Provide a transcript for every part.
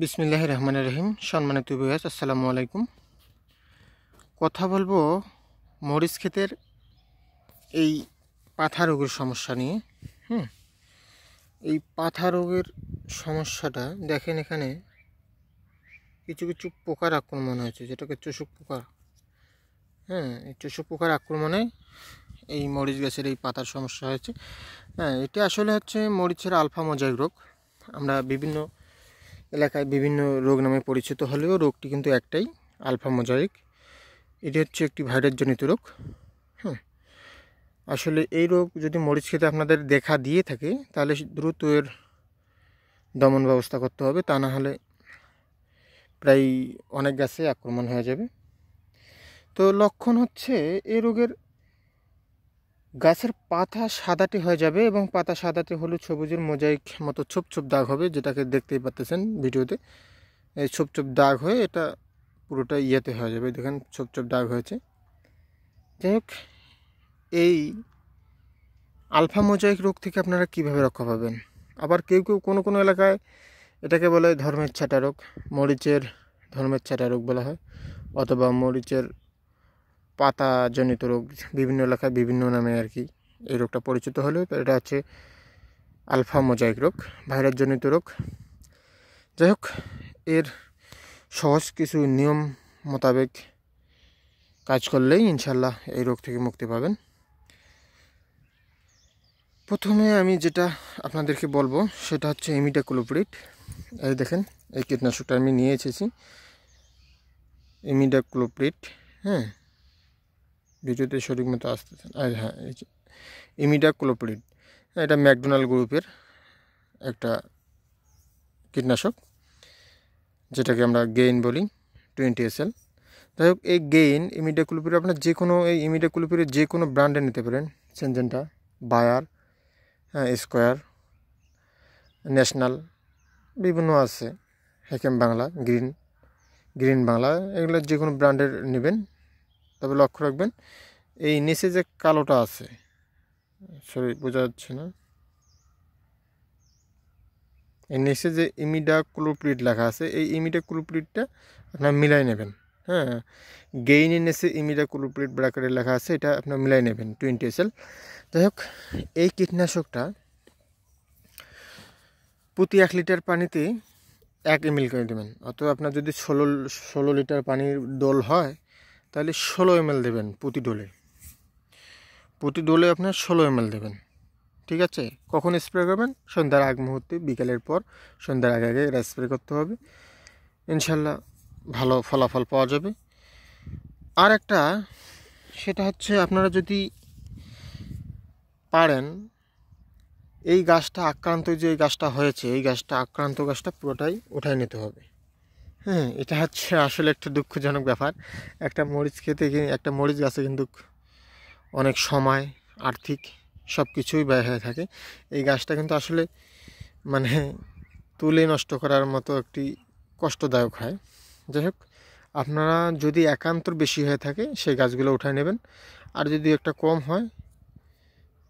বিসমিল্লাহির রহমানির রহিম। সম্মানিত ভিউয়ার্স, আসসালামু আলাইকুম। কথা বলবো মরিচ ক্ষেতের এই পাতা রোগের সমস্যা নিয়ে। এই পাতা রোগের সমস্যাটা দেখেন, এখানে কিছু কিছু পোকার আক্রমণ হয়েছে, যেটাকে চোষক পোকা। এই চোষক পোকার আক্রমণে এই মরিচ গাছের এই পাতার সমস্যা হয়েছে। এটা আসলে হচ্ছে মরিচের আলফা মোজাইক রোগ। আমরা বিভিন্ন এলাকায় বিভিন্ন রোগ নামে পরিচিত হলেও রোগটি কিন্তু একটাই, আলফা মোজাইক। এটি হচ্ছে একটি ভাইরাসজনিত রোগ। আসলে এই রোগ যদি মরিচ ক্ষেতে আপনাদের দেখা দিয়ে থাকে, তাহলে দ্রুত এর দমন ব্যবস্থা করতে হবে, তা না হলে প্রায় অনেক গাছে আক্রমণ হয়ে যাবে। তো লক্ষণ হচ্ছে এই রোগের গাছের পাতা সাদাটে হয়ে যাবে এবং পাতা সাদাটে হলুদ সবুজের মোজাইক মতো ছোপ ছোপ দাগ হবে, যেটাকে দেখতেই পাচ্ছেন ভিডিওতে। এই ছোপ ছোপ দাগ হয়ে এটা পুরোটা ইয়েতে হয়ে যাবে, দেখেন ছোপ ছোপ দাগ হয়েছে। যাই হোক, এই আলফা মোজাইক রোগ থেকে আপনারা কিভাবে রক্ষা পাবেন? আবার কেউ কেউ কোনো কোনো এলাকায় এটাকে বলে ধর্মের ছাটা রোগ, মরিচের ধর্মের ছাটা রোগ বলা হয়, অথবা মরিচের পাতাজনিত রোগ। বিভিন্ন এলাকায় বিভিন্ন নামে আর কি এই রোগটা পরিচিত হলেও এটা হচ্ছে আলফা মোজাইক রোগ, ভাইরাসজনিত রোগ। যাই হোক, এর সহজ কিছু নিয়ম মোতাবেক কাজ করলেই ইনশাল্লাহ এই রোগ থেকে মুক্তি পাবেন। প্রথমে আমি যেটা আপনাদেরকে বলবো সেটা হচ্ছে ইমিডাক্লোপ্রিড। এই দেখেন, এই কীটনাশকটা আমি নিয়ে এসেছি, ইমিডাক্লোপ্রিড। ভিডিওতে সঠিক মতো আসতেছে। হ্যাঁ, এই যে ইমিডাক্লোপ্রিড, এটা ম্যাকডোনাল্ড গ্রুপের একটা কীটনাশক, যেটাকে আমরা গেইন বলি, 20 SL। যাই হোক, এই গেইন ইমিডাক্লোপ্রিড আপনার যে কোনো, এই ইমিডাক্লোপ্রিডের যে কোনো ব্র্যান্ডে নিতে পারেন। সেনজেন্টা, বায়ার, স্কোয়ার, ন্যাশনাল, বিভিন্ন আছে, হেকেম বাংলা, গ্রিন বাংলা, এগুলো যে কোনো ব্র্যান্ডের নেবেন। তবে লক্ষ্য রাখবেন, এই নিচে যে কালোটা আছে, সরি বোঝা যাচ্ছে না, এই নিচে যে ইমিডাক্লোপ্রিড লেখা আছে, এই ইমিডাক্লোপ্রিডটা আপনার মিলাই নেবেন। গেইনের নিচে ইমিডাক্লোপ্রিড ব্র্যাকেটে লেখা আছে, এটা আপনার মিলাই নেবেন, 20 SL। যাই হোক, এই কীটনাশকটা প্রতি 1 লিটার পানিতে 1 ml করে দেবেন। অথবা আপনার যদি 16 লিটার পানির ডোল হয়, তাহলে 16 ml দেবেন প্রতি ডোলে আপনার 16 ml দেবেন। ঠিক আছে? কখন স্প্রে করবেন? সন্ধ্যার আগ মুহূর্তে, বিকেলের পর সন্ধ্যার আগে আগে এটা স্প্রে করতে হবে। ইনশাল্লাহ ভালো ফলাফল পাওয়া যাবে। আর একটা, সেটা হচ্ছে আপনারা যদি পারেন, এই গাছটা আক্রান্ত, যে এই গাছটা হয়েছে, এই গাছটা আক্রান্ত গাছটা পুরোটাই উঠায় নিতে হবে। এটা হচ্ছে আসলে একটা দুঃখজনক ব্যাপার। একটা মরিচ খেতে, একটা মরিচ গাছে কিন্তু অনেক সময়, আর্থিক সব কিছুই ব্যয় হয়ে থাকে। এই গাছটা কিন্তু আসলে মানে তুলে নষ্ট করার মতো একটি কষ্টদায়ক হয়। যাই হোক, আপনারা যদি একান্ত বেশি হয়ে থাকে, সেই গাছগুলো উঠায় নেবেন। আর যদি একটা কম হয়,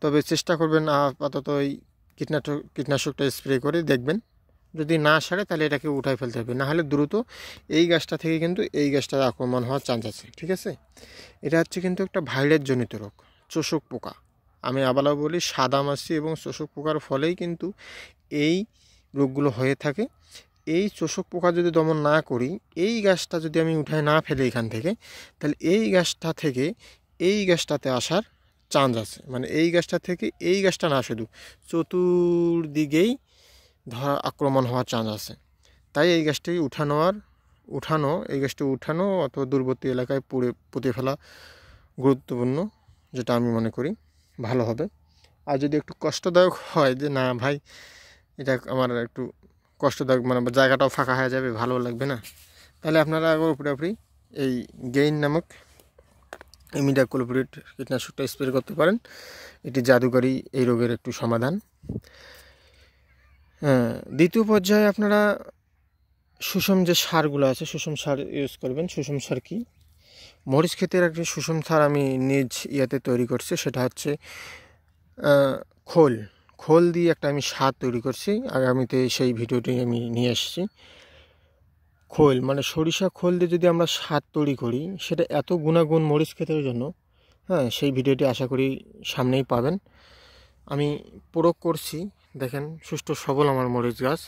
তবে চেষ্টা করবেন আপাতত এই কীটনাশকটা স্প্রে করে দেখবেন। যদি না সারে, তাহলে এটাকে উঠায় ফেলতে হবে, না হলে দ্রুত এই গাছটা থেকে কিন্তু এই গাছটার আক্রমণ হওয়ার চান্স আছে। ঠিক আছে? এটা হচ্ছে কিন্তু একটা ভাইরাসজনিত রোগ, চোষক পোকা। আমি আবারও বলি, সাদামাছি এবং চোষক পোকার ফলেই কিন্তু এই রোগগুলো হয়ে থাকে। এই চোষক পোকা যদি দমন না করি, এই গাছটা যদি আমি উঠায় না ফেলি এখান থেকে, তাহলে এই গাছটা থেকে এই গাছটাতে আসার চান্স আছে। মানে এই গাছটা থেকে এই গাছটা না, শুধু চতুর্দিকেই আক্রমণ হওয়ার চান্স আছে। তাই এই গাছটি এই গাছটি উঠানো অথবা দূরবর্তী এলাকায় পুঁতে ফেলা গুরুত্বপূর্ণ, যেটা আমি মনে করি ভালো হবে। আর যদি একটু কষ্টদায়ক হয়, যে না ভাই এটা আমার একটু কষ্টদায়ক, মানে জায়গাটাও ফাঁকা হয়ে যাবে, ভালো লাগবে না, তাহলে আপনারা পুরোপুরি এই গেইন নামক ইমিডাক্লোপ্রিড কীটনাশকটা স্প্রে করতে পারেন। এটি জাদুকরী এই রোগের একটু সমাধান। দ্বিতীয় পর্যায়ে আপনারা সুষম যে সারগুলো আছে, সুষম সার ইউজ করবেন। সুষম সার কি? মরিচ ক্ষেতের একটি সুষম সার আমি নিজ ইয়াতে তৈরি করছি, সেটা হচ্ছে খোল দিয়ে একটা আমি সার তৈরি করছি। আগামীতে সেই ভিডিওটি আমি নিয়ে এসেছি। খোল মানে সরিষা খোল দিয়ে যদি আমরা স্বাদ তৈরি করি, সেটা এত গুণাগুণ মরিচ ক্ষেতের জন্য। হ্যাঁ, সেই ভিডিওটি আশা করি সামনেই পাবেন। আমি প্রয়োগ করছি, দেখেন সুষ্ঠু সবল আমার মরিচ গাছ।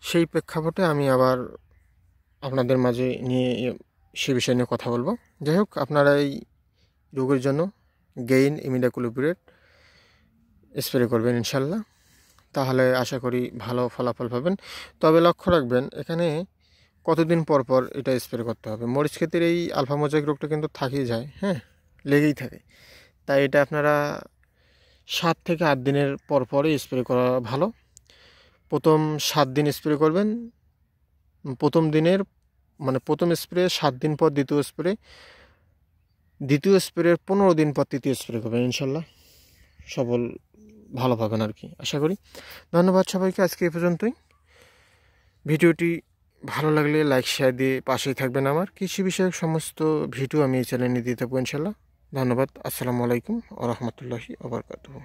সেই প্রেক্ষাপটে আমি আবার আপনাদের মাঝে নিয়ে সে বিষয় নিয়ে কথা বলবো। যাই হোক, আপনারা এই রোগের জন্য গেইন ইমিডাক্লোপিরেট স্প্রে করবেন ইনশাল্লাহ, তাহলে আশা করি ভালো ফলাফল পাবেন। তবে লক্ষ্য রাখবেন, এখানে কতদিন পর পর এটা স্প্রে করতে হবে। মরিচ ক্ষেতের এই আলফা মোজাইক রোগটা কিন্তু থাকেই যায়, হ্যাঁ, লেগেই থাকে। তাই এটা আপনারা 7 থেকে 8 দিনের পর পরই স্প্রে করা ভালো। প্রথম 7 দিন স্প্রে করবেন, প্রথম দিনের মানে প্রথম স্প্রে 7 দিন পর দ্বিতীয় স্প্রের 15 দিন পর তৃতীয় স্প্রে করবেন। ইনশাল্লাহ সবল ভালো পাবেন আর কি, আশা করি। ধন্যবাদ সবাইকে, আজকে এই পর্যন্তই। ভিডিওটি ভালো লাগলে লাইক শেয়ার দিয়ে পাশেই থাকবেন। আমার কৃষি বিষয়ক সমস্ত ভিডিও আমি এই চ্যানেলে দিয়ে থাকবো ইনশাল্লাহ। ধন্যবাদ। আসসালামু আলাইকুম ওয়া রাহমাতুল্লাহি ওয়া বারাকাতুহু।